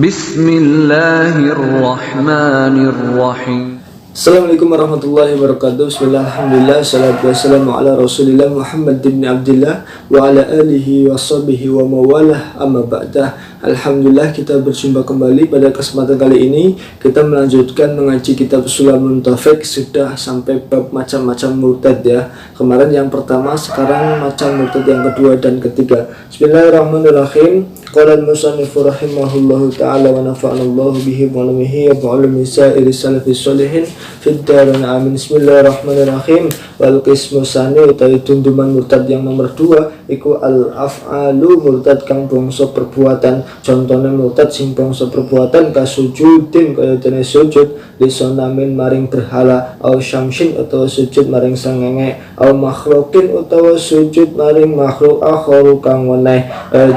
Bismillahirrahmanirrahim. Assalamualaikum warahmatullahi wabarakatuh. Bismillah, alhamdulillah, salatu wassalamu ala rasulillah Muhammad bin Abdillah wa ala alihi wa sahbihi wa mawalah, amma ba'dah. Alhamdulillah, kita berjumpa kembali pada kesempatan kali ini. Kita melanjutkan mengaji kitab Sulamul Muntafiq. Sudah sampai bab macam-macam murtad ya. Kemarin yang pertama, sekarang macam murtad yang kedua dan ketiga. Bismillahirrahmanirrahim. Qala al-musannifu rahimahullahu ta'ala wa nafa'anallahu bihi wa alamihi wa alami sa'iri salafis solihin fid darin amin. Bismillahirrahmanirrahim. Wal qismu sani utawi tunduman murtad yang nomor 2 iku al-af'alu murtad kang bangsa perbuatan. Contohnya murtad sing bangsa perbuatan kasujudin kaya dene sujud lisonamin maring berhala, au syamsin utawa sujud maring srengenge, au makhlukin utawa sujud maring makhluk akharu kang weneh.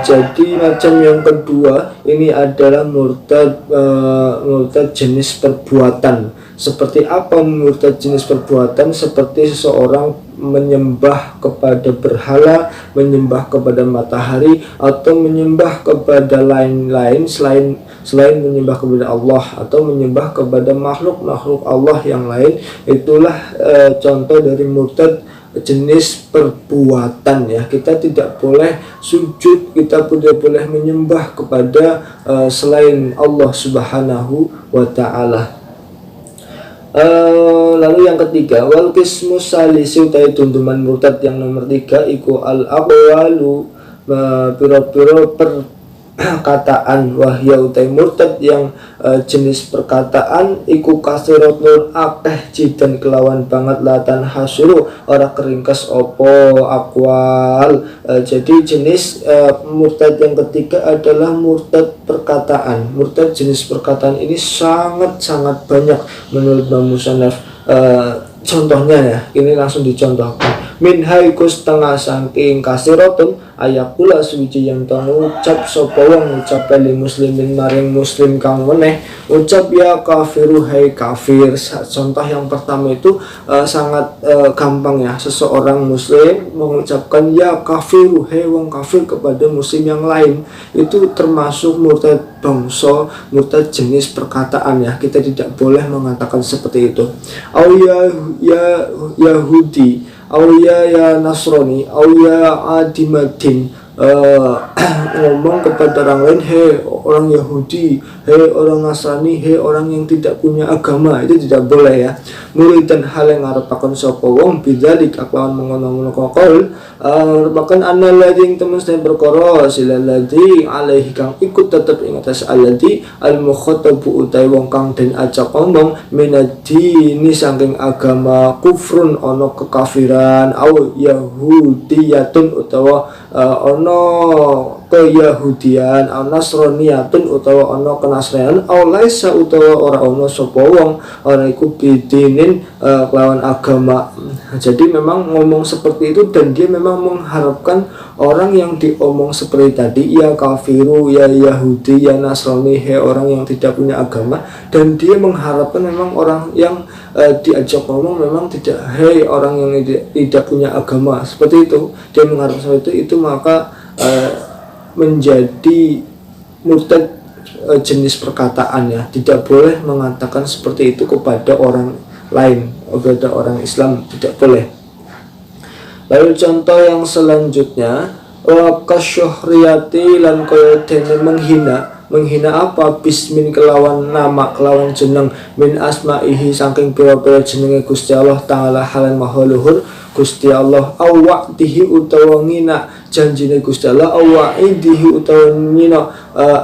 Jadi macam yang kedua ini adalah murtad jenis perbuatan. Seperti apa murtad jenis perbuatan? Seperti seseorang menyembah kepada berhala, menyembah kepada matahari, atau menyembah kepada lain-lain selain menyembah kepada Allah, atau menyembah kepada makhluk Allah yang lain. Itulah contoh dari murtad jenis perbuatan ya. Kita tidak boleh sujud, kita tidak boleh menyembah kepada selain Allah Subhanahu wa ta'ala. Lalu yang ketiga, wal qismu salisi utai tuntuman murtad yang nomor 3 iku al aqwalu, piro-piro perkataan. Wahya utai murtad yang jenis perkataan iku kasiratun akeh jidan kelawan banget latan hasuru ora keringkes opo akwal. Jadi jenis murtad yang ketiga adalah murtad perkataan. Murtad jenis perkataan ini sangat-sangat banyak menurut Imam Musannaf. Contohnya ya, ini langsung dicontohkan. Min haiku setengah saking kasiratun ayakula suci yang tanu ucap sapa wong ucap li muslimin maring muslim kang weneh ucap ya kafiru hai kafir. Contoh yang pertama itu sangat gampang ya. Seseorang muslim mengucapkan ya kafiru hai wong kafir kepada muslim yang lain, itu termasuk murtad bangsa, murtad jenis perkataan ya. Kita tidak boleh mengatakan seperti itu. Au ya Yahudi, au ya Nasrani, au ya Adimadin, ngomong kepada orang lain, hei orang Yahudi, hei orang Nasrani, hei orang yang tidak punya agama, itu tidak boleh ya. Murid dan hal yang ngarepaken sapa wong bidzalik aklawan mengono-ngono qaul merupakan analladzi temen sedaya perkara silalladzi alaihi kang ikut tetep ing atas alladzi al-mukhatabu utai wong kang den ajak ngomong minadini saking agama kufrun ono kekafiran, au yahudiyatun utawa ono keyahudian, au nasroniyatun utawa ono kenasranian, au laisa utawa ora ono sapa wong ora iku bidinin kelawan agama. Jadi memang ngomong seperti itu dan dia memang mengharapkan orang yang diomong seperti tadi, ya kafiru, ya Yahudi, ya Nasrani, he orang yang tidak punya agama, dan dia mengharapkan memang orang yang diajak ngomong memang tidak, hei orang yang tidak punya agama, seperti itu. Dia mengharapkan seperti itu, maka menjadi murtad jenis perkataan ya. Tidak boleh mengatakan seperti itu kepada orang lain, kepada orang Islam, tidak boleh. Lalu contoh yang selanjutnya, wa kasyuhriyati lan kaya dene menghina apa? Bismin kelawan nama, kelawan jeneng, min asma'ihi saking pira-pira jenenge Gusti Allah taala halan maha luhur Gusti Allah, awa'dihi utawa ngina janjine Gusti Allah, awa'idihi utawa ngina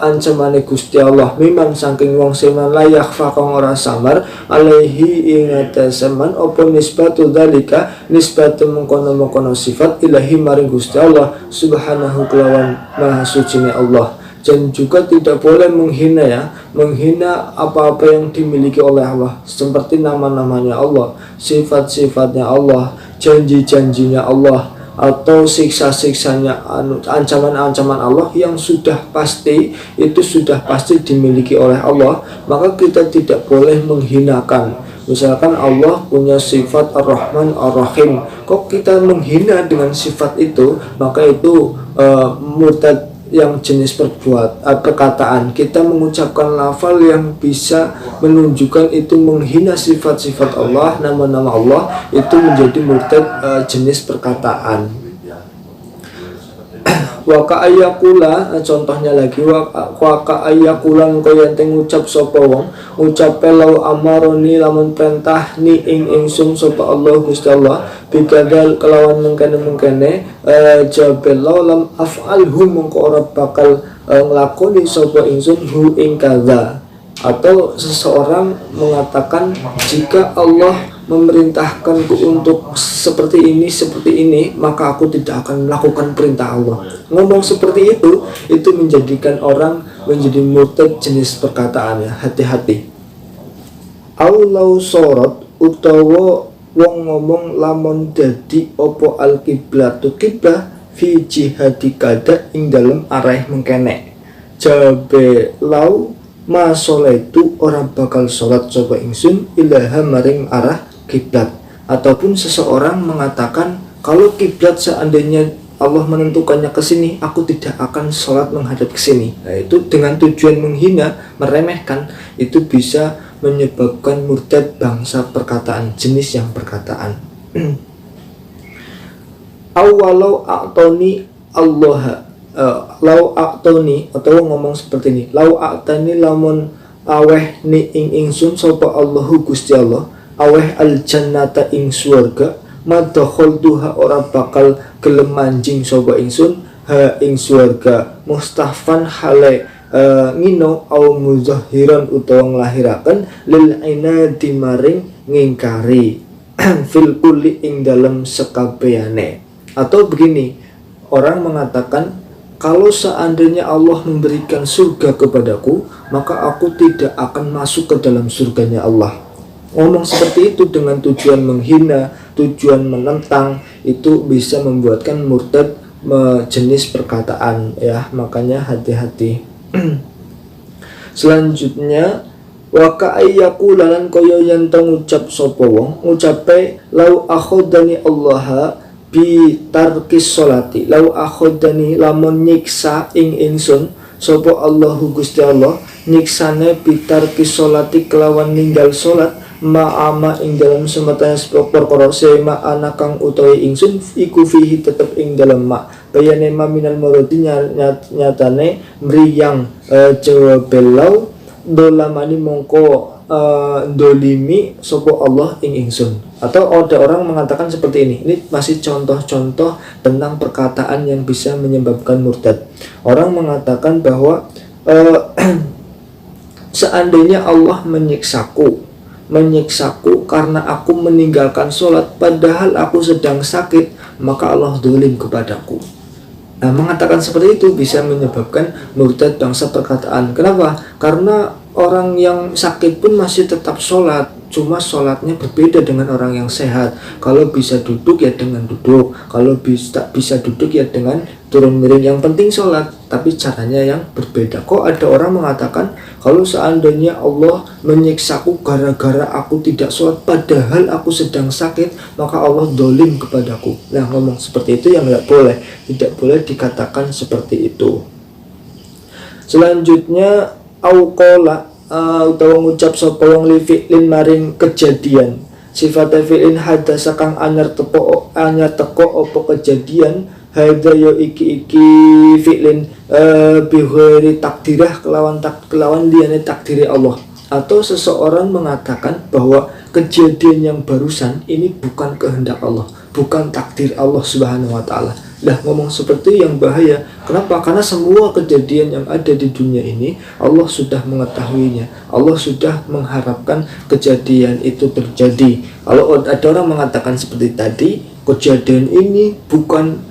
ancamane Gusti Allah, memang saking wong seman layak fakong ora samar alaihi ingatasaman opo nisbatu dalika nisbatu mengkono-mengkono sifat ilahi maring Gusti Allah subhanahu kelawan maha sucine Allah. Dan juga tidak boleh menghina ya, menghina apa-apa yang dimiliki oleh Allah, seperti nama-namanya Allah, sifat-sifatnya Allah, janji-janjinya Allah, atau siksa-siksanya, ancaman-ancaman Allah yang sudah pasti, itu sudah pasti dimiliki oleh Allah. Maka kita tidak boleh menghinakan. Misalkan Allah punya sifat Ar-Rahman Ar-Rahim, kok kita menghina dengan sifat itu, maka itu murtad yang jenis perkataan. Kita mengucapkan lafal yang bisa menunjukkan itu menghina sifat-sifat Allah, nama-nama Allah, itu menjadi murtad jenis perkataan. Waka ayakula, contohnya lagi, waka ayakulan kau yang ngucap sapa wong, ngucap lau amaroni lamun perintah ni ingsun sapa Allah Gusti Allah, bikadal kelawan mengkene jabelau lam af'alhu mongko ora bakal nglakoni sapa ingsun hu ing kadza. Atau seseorang mengatakan, jika Allah memerintahkanku untuk seperti ini, maka aku tidak akan melakukan perintah Allah. Ngomong seperti itu menjadikan orang menjadi murtad jenis perkataannya. Hati-hati. Aulau sorot utawa wong ngomong lamun dadi opo al kiblatu kiblah fi jihadi kada ing dalem arah mengkene. Jabe lau ma itu orang bakal sholat coba ingsun ilaha maring arah kiblat. Ataupun seseorang mengatakan, kalau kiblat seandainya Allah menentukannya ke sini, aku tidak akan sholat menghadap ke sini. Nah, itu dengan tujuan menghina, meremehkan, itu bisa menyebabkan murtad bangsa perkataan, jenis yang perkataan. Awalau a'toni Allah, lau a'toni, atau ngomong seperti ini, lau a'tani lamun aweh ni ing ingsun sapa Allahu Gusti Allah, aweh al jannata ing surga, madakhaltuha ora bakal gelem manjing sapa ingsun ha ing surga, mustahfan hale ngino au muzahiran utawa nglahiraken lil inadi maring ngingkari fil kulli ing dalam sekabehane. Atau begini, orang mengatakan, kalau seandainya Allah memberikan surga kepadaku, maka aku tidak akan masuk ke dalam surganya Allah. Ngomong seperti itu dengan tujuan menghina, tujuan menentang, itu bisa membuatkan murtad jenis perkataan, ya. Makanya hati-hati. Selanjutnya, waka ayyakulalan koyo yang ngucap sapa wong, ngucape lau akhodani Allah bi tarkis sholati, lau akhodani lamun nyiksa ing ingsun sapa Allahu Gusti Allah, nyiksane bi tarkis sholati kelawan ninggal sholat, ma'ama ing dalam sematanya perkara sema anakang utawi ingsun iku fihi tetep ing dalam ma bayane ma minal muradi nyatane mriyang jawabelau dolamani mongko dolimi sopo Allah ing ingsun. Atau ada orang mengatakan seperti ini masih contoh-contoh tentang perkataan yang bisa menyebabkan murtad. Orang mengatakan bahwa seandainya Allah menyiksaku karena aku meninggalkan sholat padahal aku sedang sakit, maka Allah dolim kepadaku. Nah, mengatakan seperti itu bisa menyebabkan murtad bangsa perkataan. Kenapa? Karena orang yang sakit pun masih tetap sholat, cuma sholatnya berbeda dengan orang yang sehat. Kalau bisa duduk ya dengan duduk, kalau bisa duduk ya dengan turun miring. Yang penting sholat, tapi caranya yang berbeda. Kok ada orang mengatakan kalau seandainya Allah menyiksaku gara-gara aku tidak sholat padahal aku sedang sakit, maka Allah dolim kepadaku. Nah, ngomong seperti itu yang tidak boleh dikatakan seperti itu. Selanjutnya, auqala utawa ngucap sapa wong li fi'lin maring kejadian, sifat fi'lin hadasa kang anyar teko apa kejadian, hadza yo iki fi'lin bihuri takdirah kelawan liyane takdiri Allah. Atau seseorang mengatakan bahwa kejadian yang barusan ini bukan kehendak Allah, bukan takdir Allah Subhanahu wa taala. Lah, ngomong seperti yang bahaya. Kenapa? Karena semua kejadian yang ada di dunia ini Allah sudah mengetahuinya. Allah sudah mengharapkan kejadian itu terjadi. Kalau ada orang mengatakan seperti tadi, kejadian ini bukan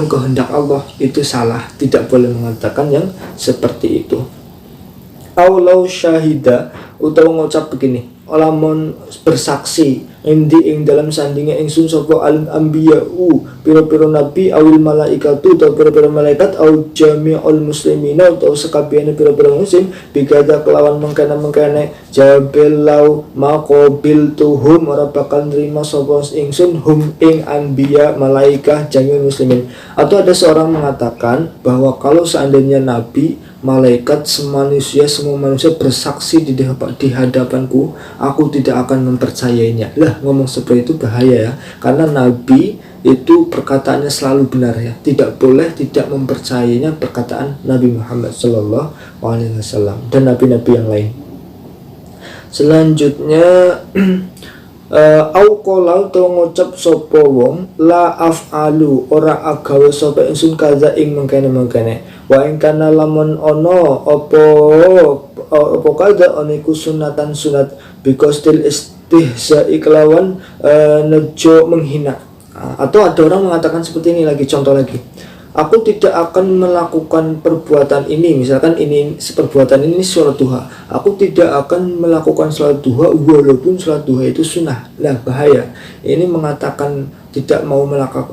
kehendak Allah, itu salah. Tidak boleh mengatakan yang seperti itu. Aulau syahida utawa ngucap begini, lamun bersaksi ing dalam sandinga ingsun sapa al anbiya'u pira-pira nabi awil malaikatu atau pira-pira malaikat au jami'ul muslimina atau sekabehane pira-pira muslim bigada kelawan mengkana jabelau maqabil tuhum ora bakal nrimo sapa ingsun hum ing anbiya malaikah jami'ul muslimin. Atau ada seorang mengatakan bahwa kalau seandainya nabi, malaikat, semua manusia bersaksi di hadapanku, aku tidak akan mempercayainya. Lah, ngomong seperti itu bahaya ya, karena nabi itu perkataannya selalu benar ya, tidak boleh tidak mempercayainya perkataan Nabi Muhammad SAW dan nabi-nabi yang lain. Selanjutnya au qala to ngucap sapa wong la af'alu ora agawe sapa ingsun kaza ing mengkene wa ing kana lamun ono apa kaza oniku sunatan sunat because still istihza iklawan nejo menghina. Atau ada orang mengatakan seperti ini lagi, contoh lagi, aku tidak akan melakukan perbuatan ini, misalkan perbuatan ini sholat duha, aku tidak akan melakukan sholat duha walaupun sholat duha itu sunnah. Nah, bahaya. Ini mengatakan tidak mau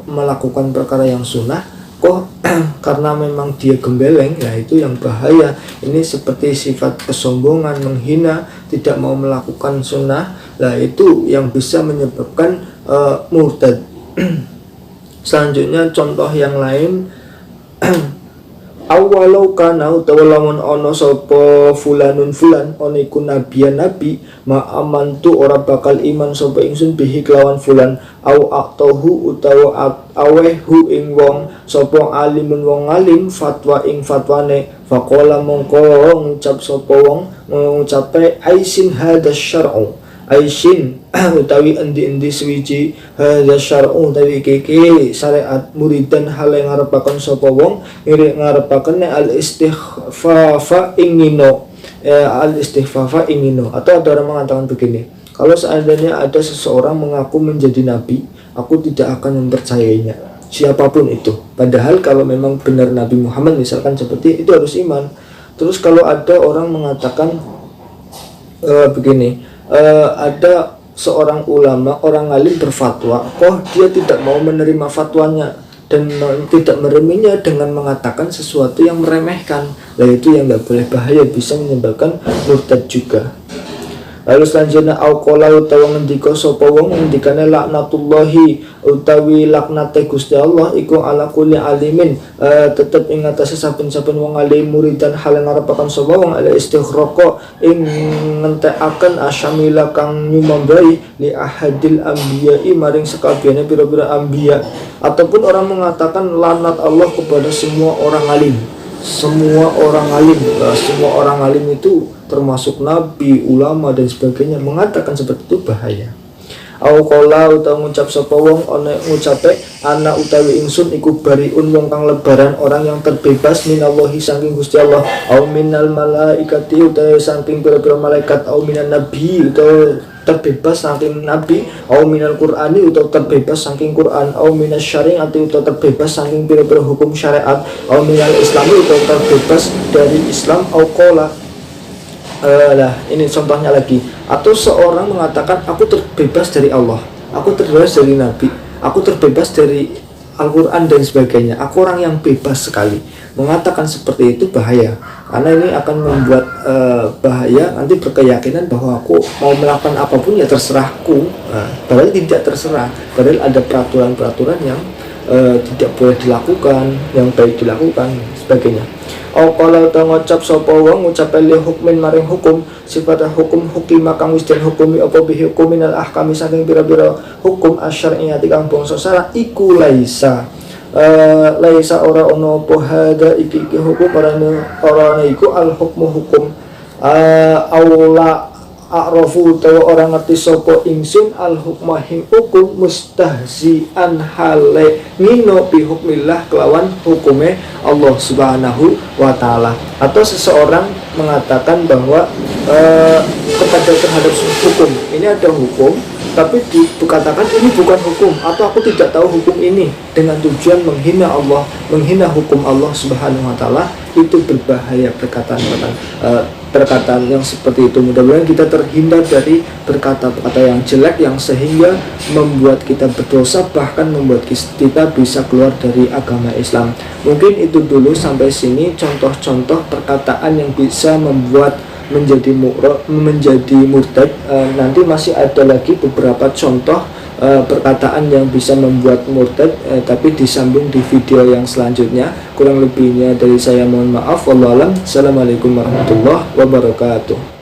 melakukan perkara yang sunnah kok karena memang dia gembeleng, ya itu yang bahaya. Ini seperti sifat kesombongan, menghina, tidak mau melakukan sunnah. Nah, itu yang bisa menyebabkan murtad. Selanjutnya contoh yang lain, awalau kana utawa lamun ana sapa fulanun fulan oniku nabiyan nabi ma amantu ora bakal iman sapa ingsun bihi kelawan fulan au aqtahu utawa awehu ing wong sapa alimun wong alim fatwa ing fatwane faqala mongko ngucap sapa wong ngucape aisin hadas syar'u aisin utawi endi-endi suwiji hadza syar'u utawi keke syariat muridan hale ngarepaken sapa wong ngarepaken al istighfafa ingino atau ada orang mengatakan begini, kalau seandainya ada seseorang mengaku menjadi nabi, aku tidak akan mempercayainya siapapun itu, padahal kalau memang benar Nabi Muhammad misalkan seperti itu harus iman. Terus kalau ada orang mengatakan begini, ada seorang ulama, orang alim berfatwa, kok dia tidak mau menerima fatwanya dan tidak mereminya dengan mengatakan sesuatu yang meremehkan. Nah, itu yang tidak boleh, bahaya, bisa menyebabkan murtad juga. Lalu selanjutnya auqala utawa ngendika sapa wong ngendikane laknatullahi utawi laknate Gusti Allah iku ala kulli alimin tetep ing atase saben-saben wong alim muridan hal ngarepaken sapa wong ala istighraqa ing ngentekaken asyamila kang nyumambai li ahadil anbiya'i maring sekabehane pira-pira anbiya. Ataupun orang mengatakan laknat Allah kepada semua orang alim. Semua orang alim itu termasuk nabi, ulama dan sebagainya, mengatakan seperti itu bahaya. Au qala utawa ngucap sapa wong ana ngucape ana utawi ingsun iku bariun wong kang lebaran, orang yang terbebas minallahi saking Gusti Allah, au minal malaikati utawa saking pira-pira malaikat, au minan nabi utawa terbebas saking nabi, au minal qur'ani utawa terbebas saking Quran, au minas syariati utawa terbebas saking pira-pira hukum syariat, au minal islami utawa terbebas dari Islam, au qala lah ini contohnya lagi, atau seorang mengatakan aku terbebas dari Allah, aku terbebas dari nabi, aku terbebas dari Al-Quran dan sebagainya, aku orang yang bebas sekali. Mengatakan seperti itu bahaya, karena ini akan membuat bahaya, nanti berkeyakinan bahwa aku mau melakukan apapun ya terserahku, padahal tidak terserah, padahal ada peraturan-peraturan yang tidak boleh dilakukan, yang baik dilakukan, sebagainya. Qala ta ngucap sapa wong ngucap li hukmin maring hukum sifat hukum hukima kang wis den hukumi apa bihi hukuminal ahkami saking pira-pira hukum asyariyati kang bangsa syara iku laisa ora ono apa hada iki hukum ora iku al hukmu hukum aula a'rafu utawa orang ngerti sapa ingsun al hukma hing hukum mustahzian hale ngino bi hukmillah kelawan hukume Allah Subhanahu wa taala. Atau seseorang mengatakan bahwa kepada terhadap hukum ini ada hukum, tapi dikatakan ini bukan hukum, atau aku tidak tahu hukum ini, dengan tujuan menghina Allah, menghina hukum Allah Subhanahu wa taala. itu berbahaya perkataan yang seperti itu. Mudah-mudahan kita terhindar dari berkata-kata yang jelek yang sehingga membuat kita berdosa, bahkan membuat kita bisa keluar dari agama Islam. Mungkin itu dulu sampai sini contoh-contoh perkataan yang bisa membuat menjadi murtad. Nanti masih ada lagi beberapa contoh perkataan yang bisa membuat murtad, tapi disambung di video yang selanjutnya. Kurang lebihnya dari saya mohon maaf. Wallahualam. Assalamualaikum warahmatullahi wabarakatuh.